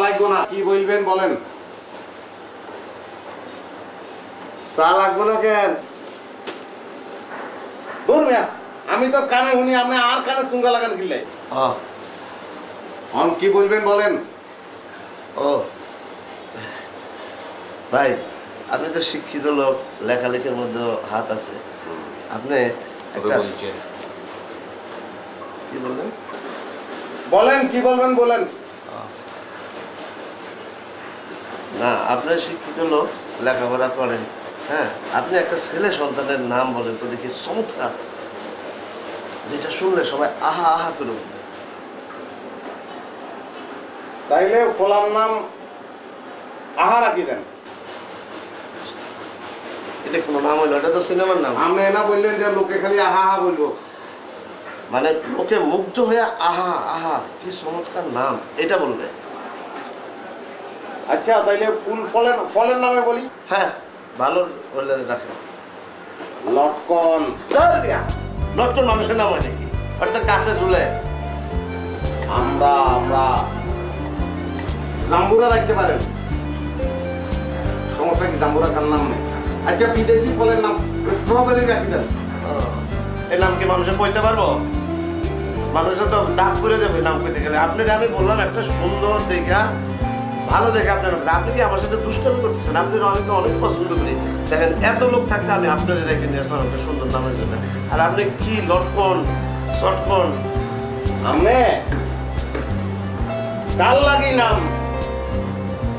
লাগবো না কি বলবেন বলেন। চা লাগবো না কেন? দূর মিয়া, আমি তো কানে শুনি, আপনি আর কানে সুঙ্গা লাগান কিনলে। কি বলবেন বলেন। ও ভাই, আপনি তো শিক্ষিত লোক, লেখালেখির মধ্যে হাত আছে। আপনি একটা কি বললেন? বলেন কি বলবেন বলেন। না, আপনার শিক্ষিত লোক, লেখাপড়া করেন। হ্যাঁ, আপনি একটা ছেলে সন্তানের নাম বলেন তো দেখি, চমৎকার, যেটা শুনলে সবাই আহা আহা করে উঠবে। তাইলে ফলার নাম আহা রাখি দেন। এটা কোনো নাম হইলো? এটা তো সিনেমার নাম। আপনি না বললেন যে লোকে খালি আহা আহা বলবো, মানে লোকে মুগ্ধ হয়ে আহা আহা কি চমৎকার নাম, এটা বলবে। আচ্ছা তাইলে ফলের নামে বলি। হ্যাঁ, ভালো বললে রাখেন। লটকন। লটকন মানুষের নাম হয় নাকি? অর্থাৎ গাছে ঝুলে। আমরা জাম্বুরা রাখতে পারেন, সমস্যা কি? জাম্বুরা কার নাম নেই। আচ্ছা বিদেশি ফলের নাম স্ট্রবেরি রাখি দেন। এই নাম কি মানুষে কইতে পারবো? মানুষের তো দাঁত করে যাবে নাম কইতে গেলে। আপনার আমি বললাম একটা সুন্দর দেখা, ভালো দেখে আপনার। আপনি কি আমার সাথে দুষ্টামি করতেছেন? আপনি অনেকে অনেক পছন্দ করি। দেখেন, এত লোক থাকতে আমি আপনার রেখে নিয়ে আসলাম একটা সুন্দর নামের জন্য, আর আপনি কি লটকন শটকন। আমি কার লাগি নাম,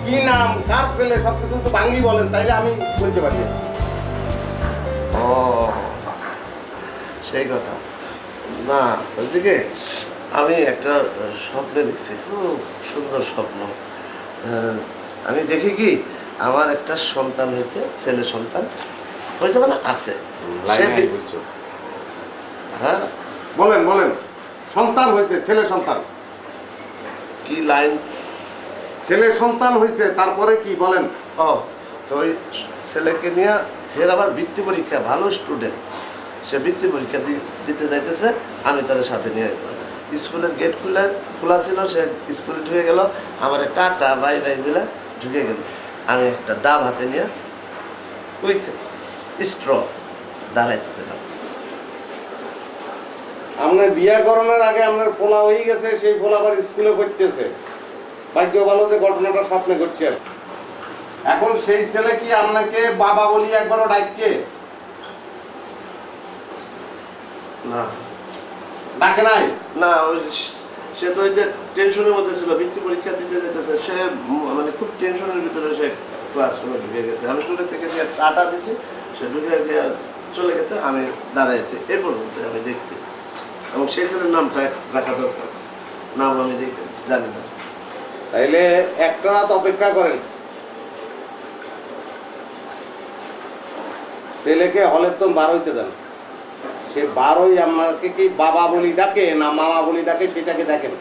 কি নাম, কার ছেলে, সব কিছু তো ভাঙ্গি বলেন, তাইলে আমি বলতে পারি। ও সেই কথা না, বলছি কি, আমি একটা স্বপ্নে দেখছি, খুব সুন্দর স্বপ্ন। আমি দেখি কি, আমার একটা সন্তান হয়েছে, ছেলে সন্তান হয়েছে, মানে আছে। হ্যাঁ বলেন বলেন, সন্তান হয়েছে, ছেলে সন্তান। কি লাইন? ছেলে সন্তান হয়েছে, তারপরে কি বলেন? ও, তো ওই ছেলেকে নিয়ে ফের আবার বৃত্তি পরীক্ষা, ভালো স্টুডেন্ট, সে বৃত্তি পরীক্ষা দিতে যাইতেছে। আমি তার সাথে নিয়ে স্কুলের গেট খোলা ছিল, সে স্কুলে ঢুকে গেল, আমার টাটা বাই বাই বলে ঢুকে গেল। আমি একটা ডাব হাতে নিয়ে উইথ স্ট্র দাঁড়াইতে পেলাম। আপনার বিয়া করানোর আগে আপনার ফোলা হয়ে গেছে, সেই ফোলা আবার স্কুলে পড়তেছে। ভাগ্য ভালো যে ঘটনাটা স্বপ্নে ঘটছে। এখন সেই ছেলে কি আপনাকে বাবা বলি একবারও ডাকছে? না, ডাকে নাই? না, ওই সে তো ওই যে টেনশনের মধ্যে ছিল, বৃত্তি পরীক্ষা দিতে যেতেছে, সে মানে খুব টেনশনের ভিতরে সে ক্লাসরুমে ঢুকে গেছে। আমি দূরে থেকে যে টাটা দিছি, সে ঢুকে গিয়ে চলে গেছে। আমি দাঁড়াইছি, এ পর্যন্ত আমি দেখছি। এবং সেই ছেলের নামটা রাখা দরকার, নাম আমি জানি না। তাইলে একটা রাত অপেক্ষা করেন, ছেলেকে হলের তো বার হইতে দেন। সে বার হই আপনাকে কি বাবা বলি ডাকে না মামা বলি ডাকে, সেটাকে দেখেন।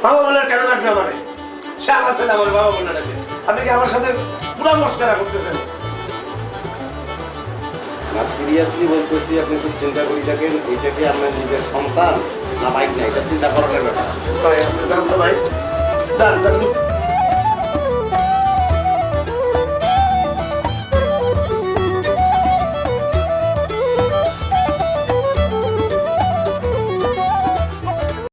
বাবা বলে কেন ডাকবে আমারে? সে আমার ছেলে, আমার বাবা বলে ডাকে। আপনি কি আমার সাথে পুরা মস্করা করতেছেন? না, সিরিয়াসলি বলতেছি, আপনি খুব চিন্তা করি থাকেন, এইটাকে আপনার নিজের সন্তান না বাইক না, এটা চিন্তা করার ব্যাপার। ভাই, আপনি জানতো ভাই, জান